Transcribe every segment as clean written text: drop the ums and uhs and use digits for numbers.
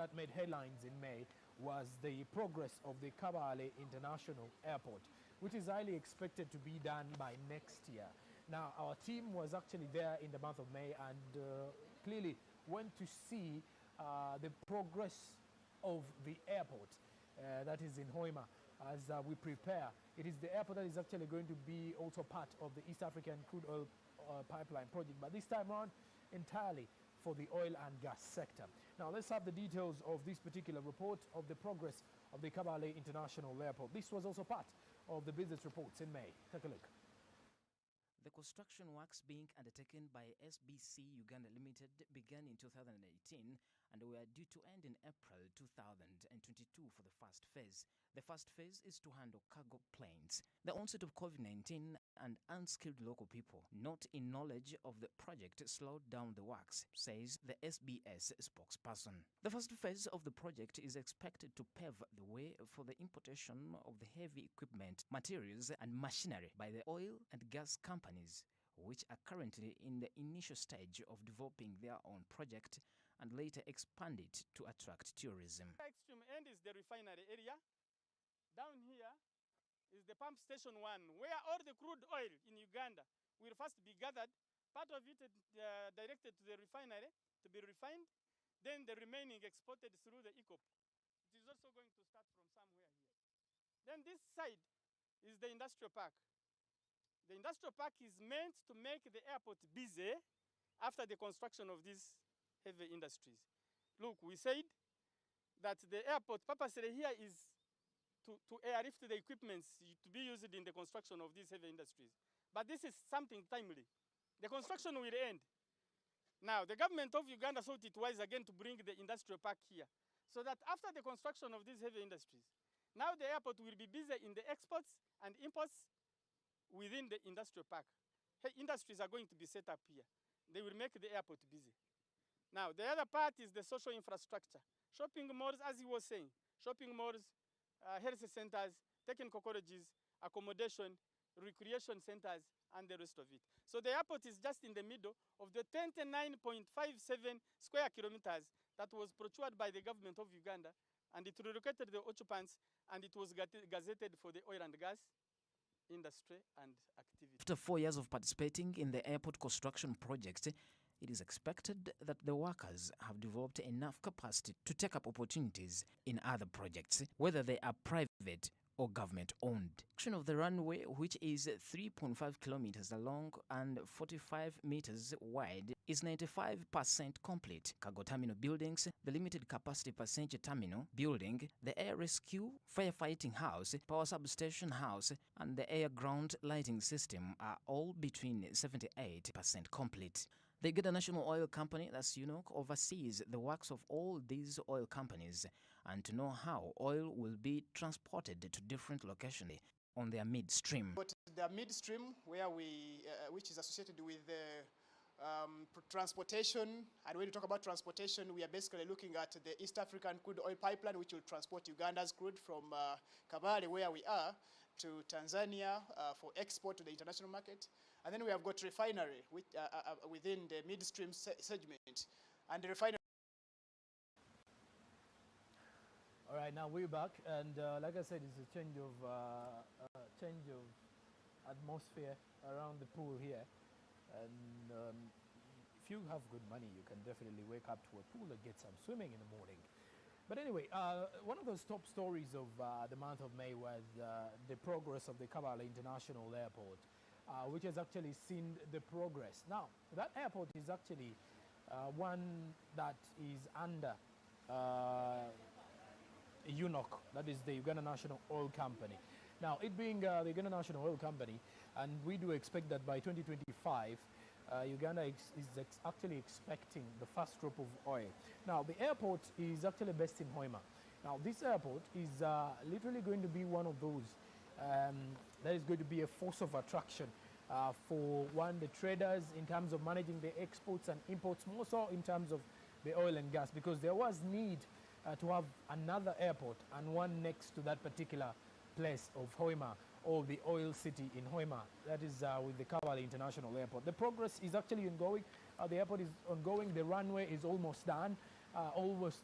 that made headlines in May was the progress of the Kawali International Airport, which is highly expected to be done by next year. Now, our team was actually there in the month of May and clearly went to see the progress of the airport that is in Hoima as we prepare. It is the airport that is actually going to be also part of the East African crude oil pipeline project, but this time around entirely for the oil and gas sector. Now let's have the details of this particular report of the progress of the Kawali International Airport. This was also part of the business reports in May. Take a look. The construction works being undertaken by SBC Uganda Limited began in 2018 and were due to end in April 2022 for the first phase. The first phase is to handle cargo planes. The onset of COVID-19 and unskilled local people not in knowledge of the project slowed down the works, says the SBS spokesperson. The first phase of the project is expected to pave the way for the importation of the heavy equipment, materials and machinery by the oil and gas companies, which are currently in the initial stage of developing their own project and later expand it to attract tourism. Extreme end is the refinery area. Down here is the pump station 1, where all the crude oil in Uganda will first be gathered, part of it directed to the refinery to be refined, then the remaining exported through the ECOP. It is also going to start from somewhere here. Then this side is the industrial park. The industrial park is meant to make the airport busy after the construction of these heavy industries. Look, we said that the airport purposely here is to airlift the equipments to be used in the construction of these heavy industries. But this is something timely. The construction will end. Now, the government of Uganda thought it wise again to bring the industrial park here, so that after the construction of these heavy industries, now the airport will be busy in the exports and imports within the industrial park. Industries are going to be set up here. They will make the airport busy. Now, the other part is the social infrastructure. Shopping malls, as he was saying, shopping malls, health centers, technical colleges, accommodation, recreation centers, and the rest of it. So the airport is just in the middle of the 29.57 square kilometers that was procured by the government of Uganda, and it relocated the occupants, and it was gazetted for the oil and gas industry and activity. After 4 years of participating in the airport construction project, it is expected that the workers have developed enough capacity to take up opportunities in other projects, whether they are private or government-owned. Section of the runway, which is 3.5 kilometers long and 45 meters wide, is 95% complete. Cargo terminal buildings, the limited capacity passenger terminal building, the air rescue, firefighting house, power substation house, and the air-ground lighting system are all between 78% complete. The Uganda National Oil Company, that's UNOC, oversees the works of all these oil companies and to know how oil will be transported to different locations on their midstream. But the midstream, where which is associated with transportation, and when we talk about transportation, we are basically looking at the East African crude oil pipeline, which will transport Uganda's crude from Kawali, where we are, to Tanzania for export to the international market. And then we have got refinery within the midstream segment. And the refinery. All right, now we're back, and like I said, it's a change of atmosphere around the pool here. And if you have good money, you can definitely wake up to a pool and get some swimming in the morning. But anyway, one of those top stories of the month of May was the progress of the Kavala International Airport, which has actually seen the progress. Now, that airport is actually one that is under UNOC, that is the Uganda National Oil Company. Now, it being the Uganda National Oil Company, and we do expect that by 2025, Uganda is actually expecting the first drop of oil. Now, the airport is actually based in Hoima. Now, this airport is literally going to be one of those that is going to be a force of attraction for the traders in terms of managing the exports and imports, more so in terms of the oil and gas, because there was need to have another airport and one next to that particular place of Hoima, or the oil city in Hoima, that is with the Kawali International Airport. The progress is actually ongoing. The airport is ongoing. The runway is almost done. Almost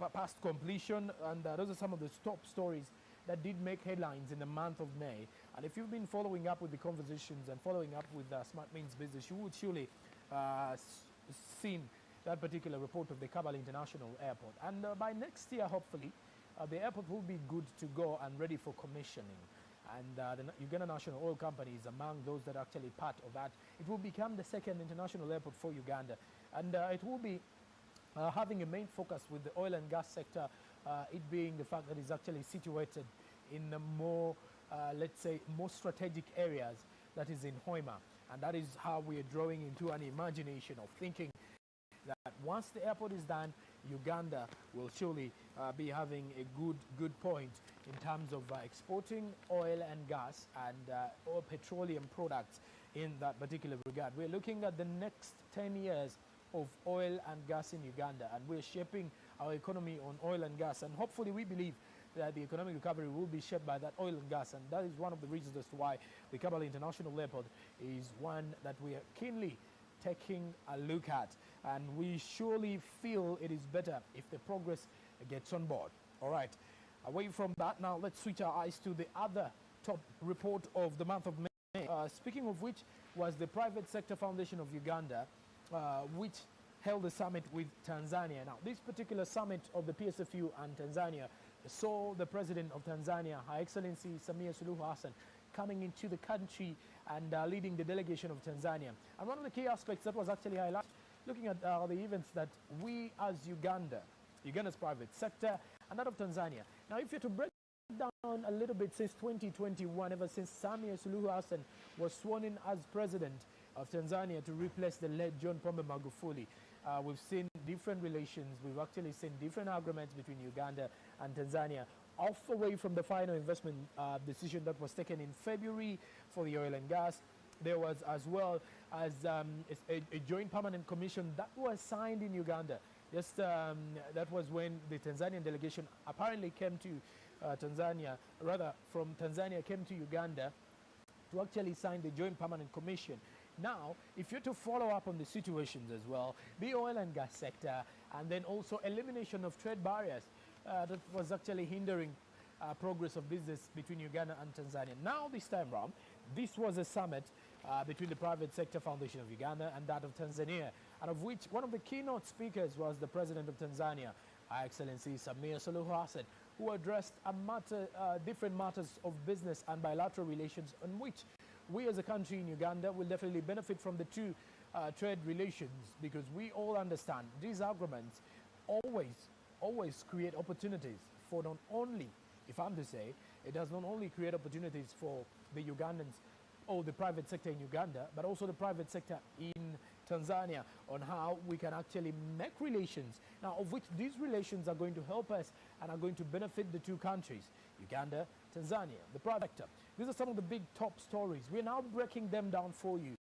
past completion, and those are some of the top stories that did make headlines in the month of May. And if you've been following up with the conversations and following up with Smart Means Business, you would surely seen that particular report of the Kavala International Airport. And by next year, hopefully, the airport will be good to go and ready for commissioning. And the Uganda National Oil Company is among those that are actually part of that. It will become the second international airport for Uganda. And it will be having a main focus with the oil and gas sector, it being the fact that it's actually situated in the more, let's say, more strategic areas, that is in Hoima. And that is how we are drawing into an imagination of thinking that once the airport is done, Uganda will surely be having a good point in terms of exporting oil and gas and or petroleum products in that particular regard. We're looking at the next 10 years of oil and gas in Uganda, and we're shaping our economy on oil and gas, and hopefully we believe that the economic recovery will be shaped by that oil and gas, and that is one of the reasons as to why the Kavala International Airport is one that we are keenly taking a look at, and we surely feel it is better if the progress gets on board. All right, away from that now, let's switch our eyes to the other top report of the month of May, speaking of which was the Private Sector Foundation of Uganda, which held a summit with Tanzania. Now, this particular summit of the PSFU and Tanzania saw the President of Tanzania, Her Excellency Samia Suluhu Hassan, coming into the country and leading the delegation of Tanzania. And one of the key aspects that was actually highlighted, looking at the events that we as Uganda's private sector, and that of Tanzania. Now, if you're to break down a little bit since 2021, ever since Samia Suluhu Hassan was sworn in as President of Tanzania to replace the late John Pombe Magufuli, we've seen different relations. We've actually seen different agreements between Uganda and Tanzania, off away from the final investment decision that was taken in February for the oil and gas. There was as well as a joint permanent commission that was signed in Uganda. Just that was when the Tanzanian delegation apparently came to Tanzania, rather from Tanzania came to Uganda to actually sign the joint permanent commission. Now, if you're to follow up on the situations as well, the oil and gas sector, and then also elimination of trade barriers that was actually hindering progress of business between Uganda and Tanzania. Now, this time round, this was a summit between the Private Sector Foundation of Uganda and that of Tanzania, and of which one of the keynote speakers was the President of Tanzania, Her Excellency Samia Suluhu Hassan, who addressed different matters of business and bilateral relations, on which we as a country in Uganda will definitely benefit from the two trade relations, because we all understand these agreements always create opportunities for not only, if I'm to say, it does not only create opportunities for the Ugandans or the private sector in Uganda, but also the private sector in Tanzania, on how we can actually make relations, now of which these relations are going to help us and are going to benefit the two countries, Uganda, Tanzania, the private sector. These are some of the big top stories. We're now breaking them down for you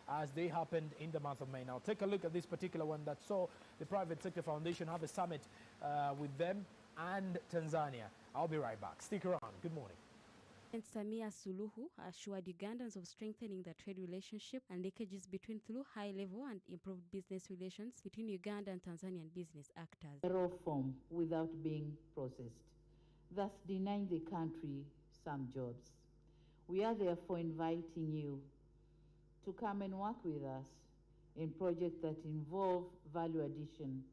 as they happened in the month of May. Now take a look at this particular one that saw the Private Sector Foundation have a summit with them and Tanzania. I'll be right back. Stick around. Good morning. And Samia Suluhu assured Ugandans of strengthening the trade relationship and linkages between through high-level and improved business relations between Uganda and Tanzanian business actors. Raw form without being processed, thus denying the country some jobs. We are therefore inviting you to come and work with us in projects that involve value addition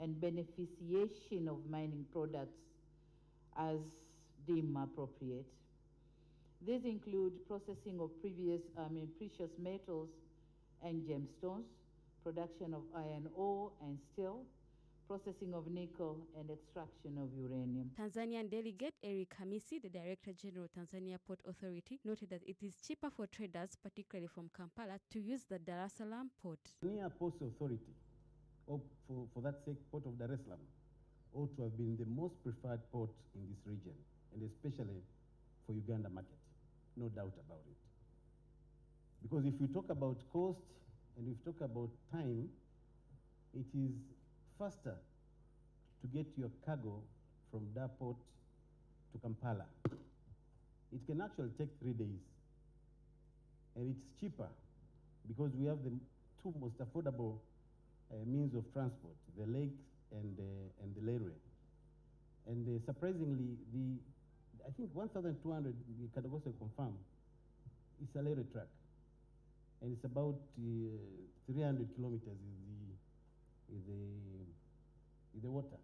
and beneficiation of mining products as deemed appropriate. These include processing of precious metals and gemstones, production of iron ore and steel, processing of nickel, and extraction of uranium. Tanzanian delegate Eric Hamisi, the Director General Tanzania Port Authority, noted that it is cheaper for traders, particularly from Kampala, to use the Dar es Salaam port. Tanzania Ports Authority, or for that sake, Port of Dar es Salaam, ought to have been the most preferred port in this region, and especially for Uganda market, no doubt about it. Because if you talk about cost and if you talk about time, it is faster to get your cargo from Dar Port to Kampala. It can actually take 3 days. And it's cheaper because we have the two most affordable means of transport, the lake and the railway. And surprisingly, I think 1,200, we can also confirm, it's a railway track. And it's about 300 kilometers is the water.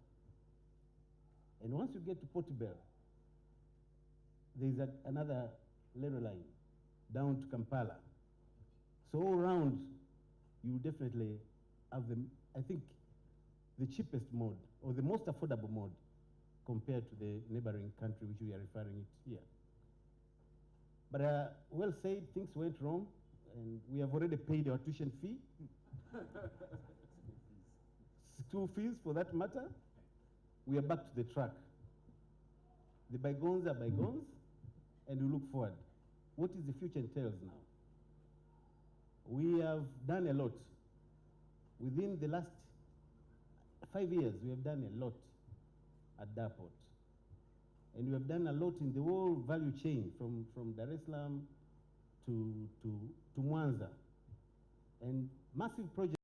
And once you get to Port Bell, there's another railway line down to Kampala. So all around, you definitely have I think, the cheapest mode, or the most affordable mode, compared to the neighboring country which we are referring it here. But well said, things went wrong, and we have already paid our tuition fee. School fees, for that matter. We are back to the track. The bygones are bygones, and we look forward. What is the future entails now? We have done a lot. Within the last 5 years, we have done a lot at Darport. And we have done a lot in the whole value chain from Dar es Salaam to Mwanza. And massive projects.